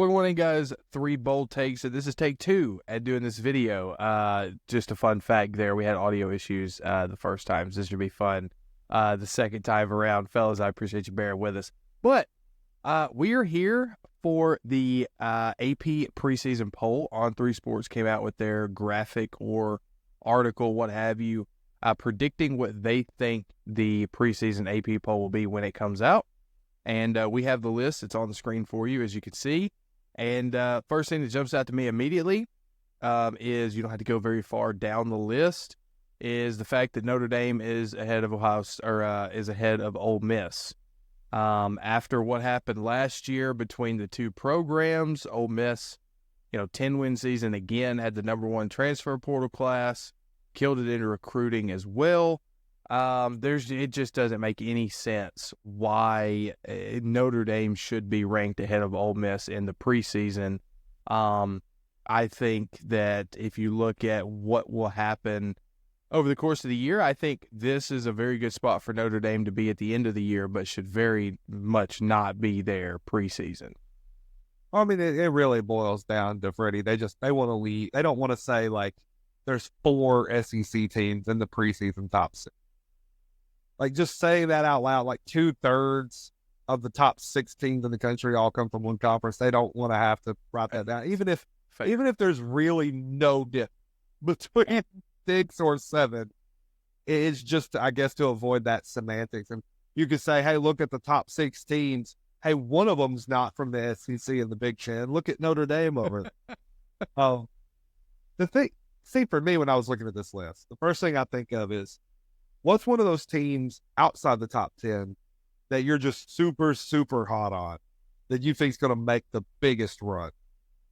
Good morning, guys. 3 bold takes. So this is take 2 at doing this video. Just a fun fact there. We had audio issues the first time, so this should be fun the second time around. Fellas, I appreciate you bearing with us. But we are here for the AP preseason poll. On3 Sports came out with their graphic or article, what have you, predicting what they think the preseason AP poll will be when it comes out. And we have the list. It's on the screen for you, as you can see. And first thing that jumps out to me immediately is, you don't have to go very far down the list, is the fact that Notre Dame is ahead of is ahead of Ole Miss. After what happened last year between the two programs, Ole Miss, 10-win season again, had the number 1 transfer portal class, killed it in recruiting as well. It just doesn't make any sense why Notre Dame should be ranked ahead of Ole Miss in the preseason. I think that if you look at what will happen over the course of the year, I think this is a very good spot for Notre Dame to be at the end of the year, but should very much not be there preseason. I mean, it really boils down to Freddie. They want to lead. They don't want to say, like, there's 4 SEC teams in the preseason top 6. Like, just saying that out loud, like 2/3 of the top 6 teams in the country all come from one conference. They don't want to have to write that down, even if there's really no difference between 6 or 7. It's just, I guess, to avoid that semantics. And you could say, hey, look at the top 6 teams. Hey, one of them's not from the SEC and the Big Ten. Look at Notre Dame over there. For me, when I was looking at this list, the first thing I think of is, what's one of those teams outside the top 10 that you're just super, super hot on, that you think is going to make the biggest run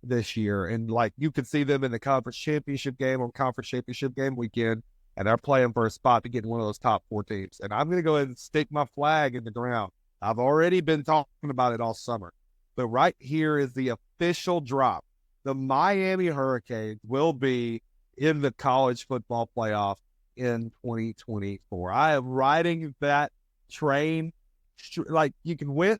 this year? And, like, you could see them in the conference championship game on conference championship game weekend, and they're playing for a spot to get in one of those top 4 teams. And I'm going to go ahead and stick my flag in the ground. I've already been talking about it all summer. But right here is the official drop. The Miami Hurricanes will be in the college football playoff in 2024. I am riding that train. Like, you can win,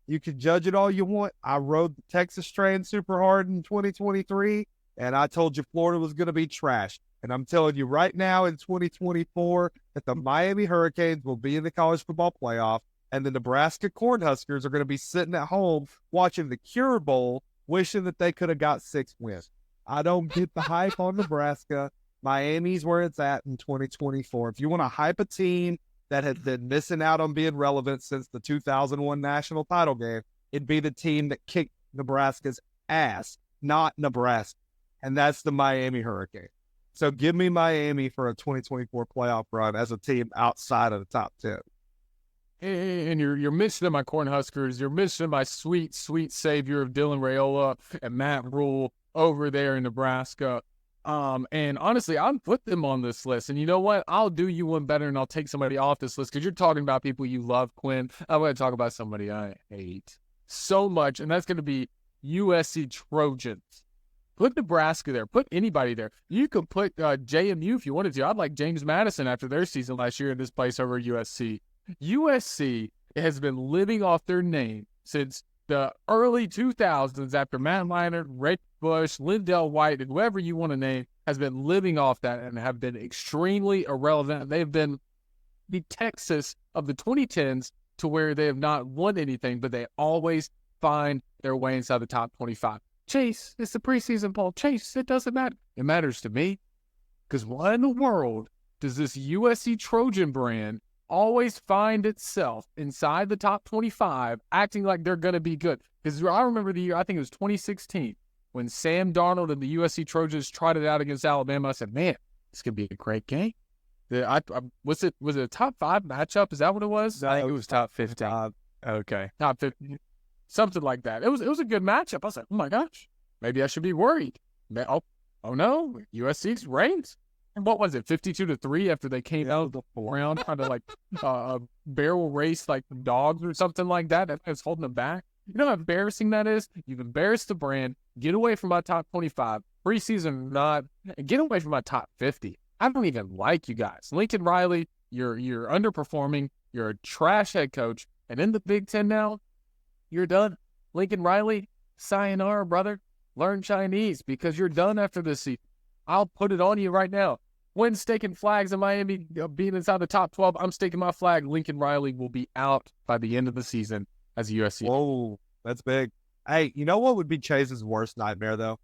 you can judge it all you want. I rode the Texas train super hard in 2023, and I told you Florida was going to be trash. And I'm telling you right now in 2024 that the Miami Hurricanes will be in the college football playoff, and the Nebraska Cornhuskers are going to be sitting at home watching the Cure Bowl, wishing that they could have got 6 wins. I don't get the hype on Nebraska. Miami's where it's at in 2024. If you want to hype a team that has been missing out on being relevant since the 2001 national title game, it'd be the team that kicked Nebraska's ass, not Nebraska. And that's the Miami Hurricane. So give me Miami for a 2024 playoff run as a team outside of the top 10. And you're missing my Cornhuskers. You're missing my sweet, sweet savior of Dylan Raiola and Matt Rule over there in Nebraska. And honestly, I'll put them on this list. And you know what? I'll do you one better, and I'll take somebody off this list, because you're talking about people you love, Quinn. I'm going to talk about somebody I hate so much, and that's going to be USC Trojans. Put Nebraska there. Put anybody there. You could put JMU if you wanted to. I'd like James Madison after their season last year in this place over USC. USC has been living off their name since the early 2000s, after Matt Leinart, Red Bush, Lindell White, and whoever you want to name has been living off that and have been extremely irrelevant. They've been the Texas of the 2010s, to where they have not won anything, but they always find their way inside the top 25. Chase, it's the preseason poll. Chase, it doesn't matter. It matters to me, because why in the world does this USC Trojan brand always find itself inside the top 25, acting like they're going to be good? Because I remember the year, I think it was 2016, when Sam Darnold and the USC Trojans tried it out against Alabama. I said, man, this could be a great game. Was it a top 5 matchup? Is that what it was? I think it was top 15. Okay. Top 15. Something like that. It was a good matchup. I was like, oh my gosh, maybe I should be worried. Oh no, USC's ranked. And what was it, 52-3 after they came out of the round, trying to like barrel race like dogs or something like that? That was holding them back. You know how embarrassing that is? You've embarrassed the brand. Get away from my top 25. Preseason not. And get away from my top 50. I don't even like you guys. Lincoln Riley, you're underperforming. You're a trash head coach. And in the Big Ten now, you're done. Lincoln Riley, sayonara, brother. Learn Chinese because you're done after this season. I'll put it on you right now. When staking flags in Miami being inside the top 12, I'm staking my flag. Lincoln Riley will be out by the end of the season as a USC. Whoa, that's big. Hey, you know what would be Chase's worst nightmare, though?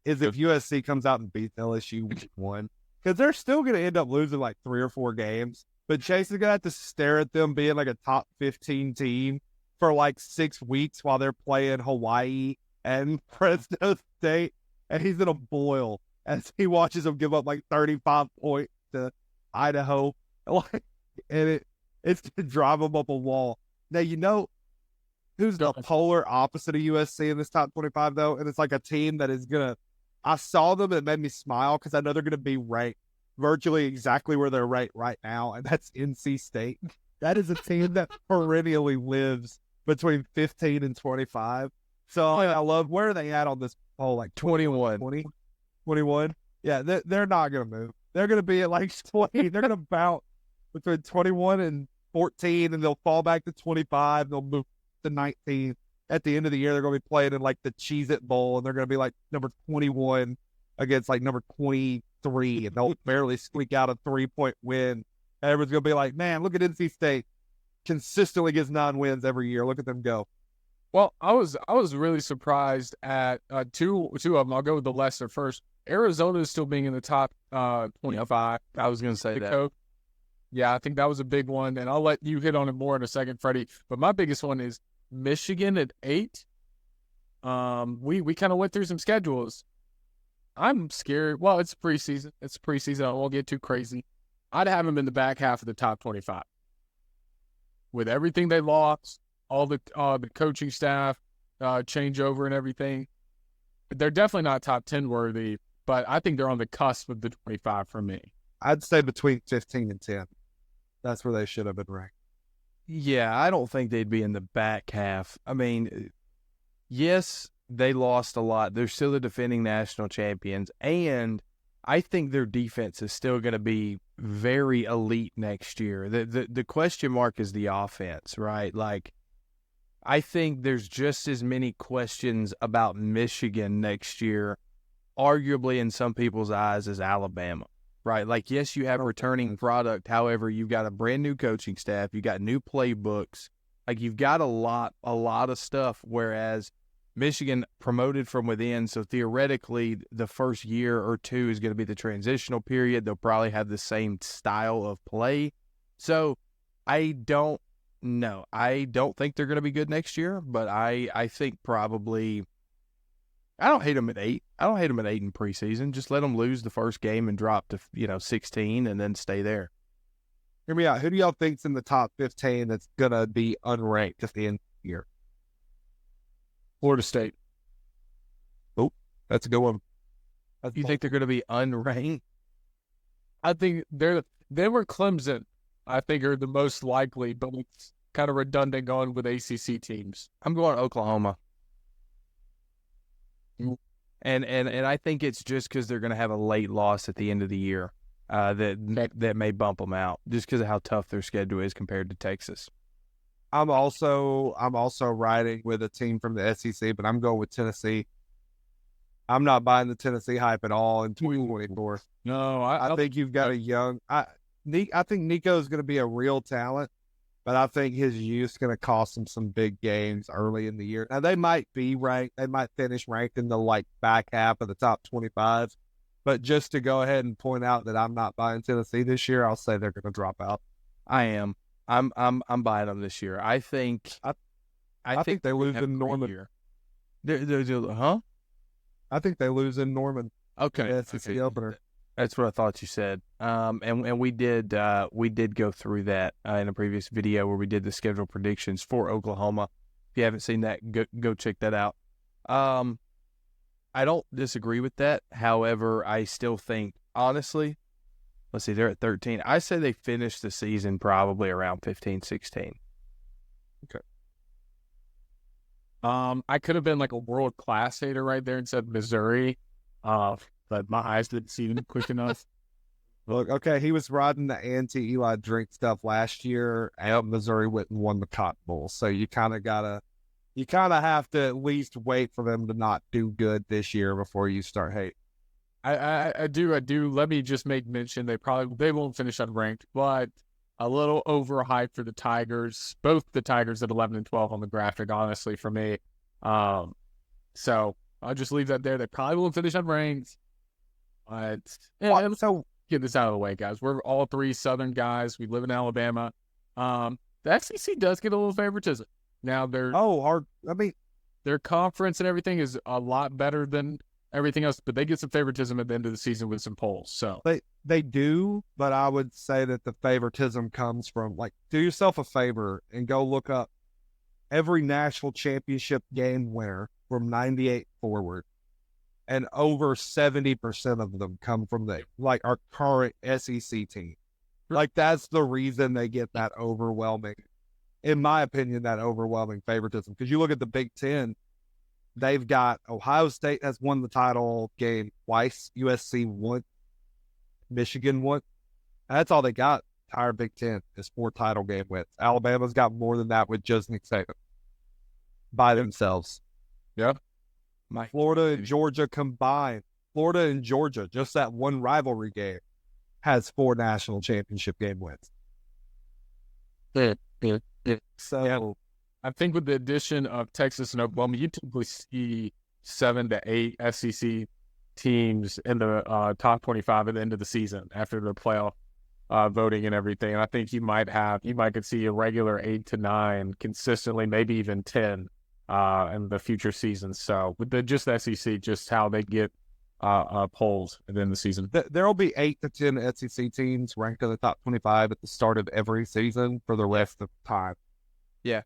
Is if USC comes out and beats LSU week 1. Because they're still going to end up losing like 3 or 4 games. But Chase is going to have to stare at them being like a top 15 team for like 6 weeks while they're playing Hawaii and Fresno State. And he's going to boil as he watches them give up like 35 points to Idaho. And it's to drive them up a wall. Now, you know who's the polar opposite of USC in this top 25, though? And it's like a team that is going to, I saw them and it made me smile because I know they're going to be ranked virtually exactly where they're ranked right now, and that's NC State. That is a team that perennially lives between 15 and 25. So I love, where are they at on this poll? Like 21. 21? Yeah, they're not going to move. They're going to be at like 20. They're going to bounce between 21 and 14, and they'll fall back to 25. They'll move to 19. At the end of the year, they're going to be playing in like the Cheez-It Bowl, and they're going to be like number 21 against like number 23, and they'll barely squeak out a 3-point win. And everyone's going to be like, man, look at NC State. Consistently gets 9 wins every year. Look at them go. Well, I was really surprised at two of them. I'll go with the lesser first. Arizona is still being in the top 25. I was going to say that. Yeah, I think that was a big one, and I'll let you hit on it more in a second, Freddie. But my biggest one is Michigan at 8. We kind of went through some schedules. I'm scared. Well, it's preseason. I won't get too crazy. I'd have them in the back half of the top 25. With everything they lost, all the coaching staff changeover and everything, they're definitely not top 10 worthy. But I think they're on the cusp of the 25 for me. I'd say between 15 and 10. That's where they should have been ranked. Yeah, I don't think they'd be in the back half. I mean, yes, they lost a lot. They're still the defending national champions, and I think their defense is still going to be very elite next year. The question mark is the offense, right? Like, I think there's just as many questions about Michigan next year, arguably in some people's eyes, as Alabama. Right, like, yes, you have a returning product. However, you've got a brand new coaching staff. You got new playbooks. Like, you've got a lot of stuff. Whereas Michigan promoted from within, so theoretically, the first year or two is going to be the transitional period. They'll probably have the same style of play. So, I don't know. I don't think they're going to be good next year, but I think probably. I don't hate them at 8. I don't hate them at 8 in preseason. Just let them lose the first game and drop to 16 and then stay there. Hear me out. Who do y'all think's in the top 15 that's gonna be unranked at the end of the year? Florida State. Oh, that's a good one. You think they're gonna be unranked? I think they were Clemson. I think are the most likely, but it's kind of redundant going with ACC teams. I'm going Oklahoma. And I think it's just because they're going to have a late loss at the end of the year that may bump them out just because of how tough their schedule is compared to Texas. I'm also riding with a team from the SEC, but I'm going with Tennessee. I'm not buying the Tennessee hype at all in 2024. No, I think you've got a young. I think Nico is going to be a real talent, but I think his youth is going to cost him some big games early in the year. Now, they might be ranked. They might finish ranked in the back half of the top 25. But just to go ahead and point out that I'm not buying Tennessee this year, I'll say they're going to drop out. I am. I'm buying them this year. I think they lose in Norman. Huh? I think they lose in Norman. Okay. Yeah, it's the opener. That's what I thought you said. And we did go through that in a previous video where we did the schedule predictions for Oklahoma. If you haven't seen that, go check that out. I don't disagree with that. However, I still think, honestly, let's see, they're at 13. I say they finish the season probably around 15, 16. Okay. I could have been like a world-class hater right there and said Missouri. But my eyes didn't see them quick enough. Look, okay, he was riding the anti-Eli Drink stuff last year, and Missouri went and won the Cotton Bowl. So you kind of gotta You kind of have to at least wait for them to not do good this year before you start hating. I do. Let me just make mention they won't finish unranked, but a little overhyped for the Tigers. Both the Tigers at 11 and 12 on the graphic, honestly, for me. So I'll just leave that there. They probably won't finish unranked, but so get this out of the way, guys. We're all three Southern guys. We live in Alabama. The SEC does get a little favoritism. Now their conference and everything is a lot better than everything else, but they get some favoritism at the end of the season with some polls. So they do, but I would say that the favoritism comes from, like, do yourself a favor and go look up every national championship game winner from 98 forward, and over 70% of them come from our current SEC team. Like, that's the reason they get that overwhelming, in my opinion, that overwhelming favoritism. Because you look at the Big Ten, they've got Ohio State has won the title game twice, USC won, Michigan won. That's all they got. Entire Big Ten is 4 title game wins. Alabama's got more than that with just Nick Saban by themselves. Yeah. Florida and Georgia combined. Florida and Georgia, just that one rivalry game, has 4 national championship game wins. So I think with the addition of Texas and Oklahoma, you typically see 7 to 8 SEC teams in the top 25 at the end of the season after the playoff voting and everything. And I think you might could see a regular 8 to 9 consistently, maybe even 10 in the future seasons. So with the SEC, just how they get polls at the end of the season. There will be 8 to 10 SEC teams ranked in the top 25 at the start of every season for the rest of the time. Yeah.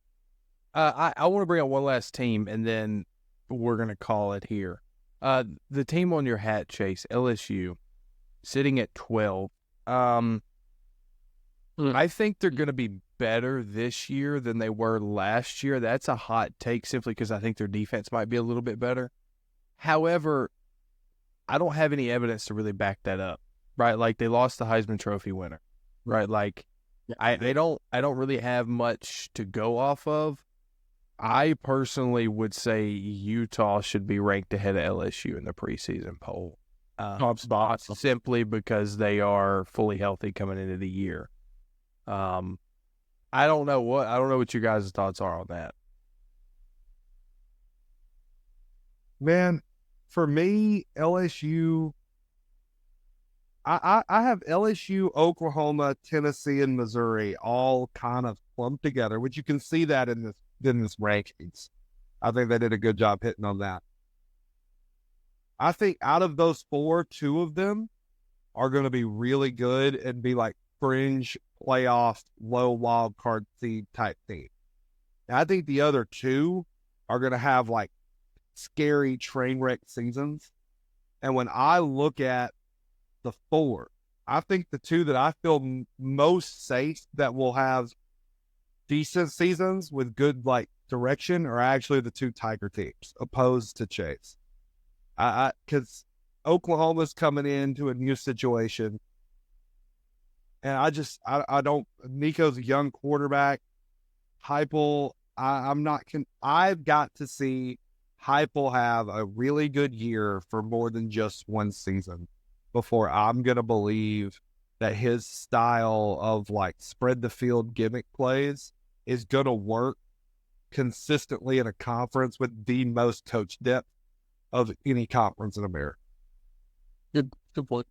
I want to bring up one last team, and then we're going to call it here. The team on your hat, Chase, LSU, sitting at 12. I think they're going to be better this year than they were last year. That's a hot take simply because I think their defense might be a little bit better. However, I don't have any evidence to really back that up, right? Like, they lost the Heisman Trophy winner, right? Like, I don't really have much to go off of. I personally would say Utah should be ranked ahead of LSU in the preseason poll. Top spots. Simply because they are fully healthy coming into the year. I don't know what you guys' thoughts are on that. Man, for me, LSU, I have LSU, Oklahoma, Tennessee, and Missouri all kind of clumped together, which you can see that in this rankings. I think they did a good job hitting on that. I think out of those 4, 2 of them are going to be really good and be like fringe playoff, low wild card seed type team. And I think the other 2 are going to have like scary train wreck seasons. And when I look at the 4, I think the 2 that I feel most safe that will have decent seasons with good like direction are actually the 2 Tiger teams opposed to Chase. Because Oklahoma's coming into a new situation, and I don't. Nico's a young quarterback. Heupel, I've got to see Heupel have a really good year for more than just one season before I'm gonna believe that his style of like spread the field gimmick plays is gonna work consistently in a conference with the most coach depth of any conference in America. Good point.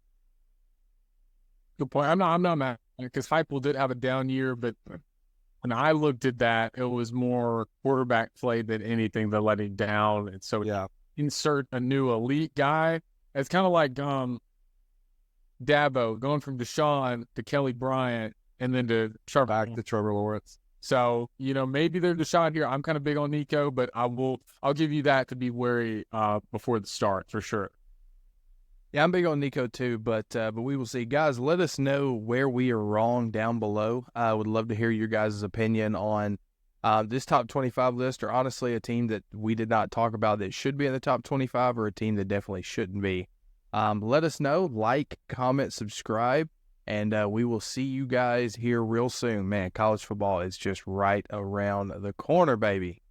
Good point. I'm not mad because Heupel did have a down year, but when I looked at that, it was more quarterback play than anything that let him down. And so, yeah, insert a new elite guy. It's kind of like Dabo going from Deshaun to Kelly Bryant and then to Trevor. Back to Trevor Lawrence. So, maybe there's a shot here. I'm kind of big on Nico, but I'll give you that to be wary before the start for sure. Yeah, I'm big on Nico too, but we will see. Guys, let us know where we are wrong down below. I would love to hear your guys' opinion on this top 25 list, or honestly a team that we did not talk about that should be in the top 25, or a team that definitely shouldn't be. Let us know, like, comment, subscribe. And we will see you guys here real soon. Man, college football is just right around the corner, baby.